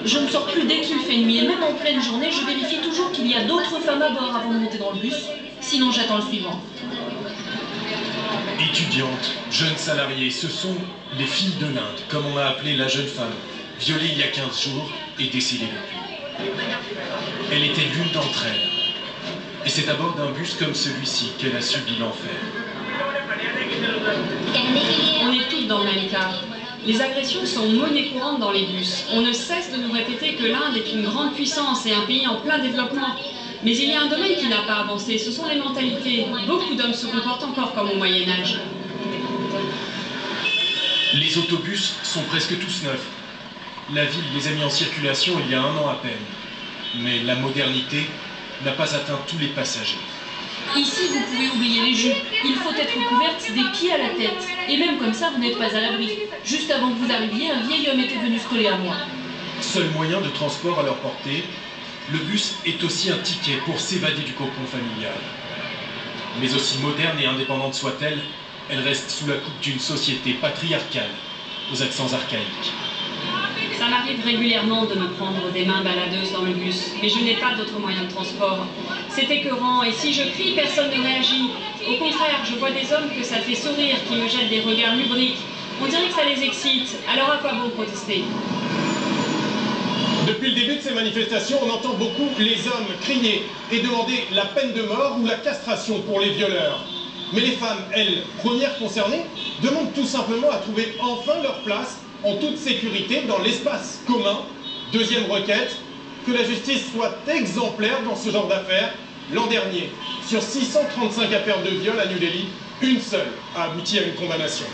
Je ne sors plus dès qu'il fait nuit, et même en pleine journée, je vérifie toujours qu'il y a d'autres femmes à bord avant de monter dans le bus. Sinon, j'attends le suivant. Étudiantes, jeunes salariés, ce sont les filles de l'Inde, comme on a appelé la jeune femme, violée il y a 15 jours et décédée depuis. Elle était l'une d'entre elles. Et c'est à bord d'un bus comme celui-ci qu'elle a subi l'enfer. On est toutes dans le même cas. Les agressions sont monnaie courante dans les bus. On ne cesse de nous répéter que l'Inde est une grande puissance et un pays en plein développement. Mais il y a un domaine qui n'a pas avancé, ce sont les mentalités. Beaucoup d'hommes se comportent encore comme au Moyen-Âge. Les autobus sont presque tous neufs. La ville les a mis en circulation il y a 1 an à peine. Mais la modernité n'a pas atteint tous les passagers. Ici, vous pouvez oublier les jupes. Il faut être couverte des pieds à la tête. Et même comme ça, vous n'êtes pas à l'abri. Juste avant que vous arriviez, un vieil homme était venu se coller à moi. Seul moyen de transport à leur portée, le bus est aussi un ticket pour s'évader du cocon familial. Mais aussi moderne et indépendante soit-elle, elle reste sous la coupe d'une société patriarcale, aux accents archaïques. Ça m'arrive régulièrement de me prendre des mains baladeuses dans le bus, mais je n'ai pas d'autre moyen de transport. C'est écœurant, et si je crie, personne ne réagit. Au contraire, je vois des hommes que ça fait sourire, qui me jettent des regards lubriques. On dirait que ça les excite, alors à quoi bon protester? Depuis le début de ces manifestations, on entend beaucoup les hommes crier et demander la peine de mort ou la castration pour les violeurs. Mais les femmes, elles, premières concernées, demandent tout simplement à trouver enfin leur place en toute sécurité dans l'espace commun. Deuxième requête, que la justice soit exemplaire dans ce genre d'affaires. L'an dernier, sur 635 affaires de viol à New Delhi, une seule a abouti à une condamnation.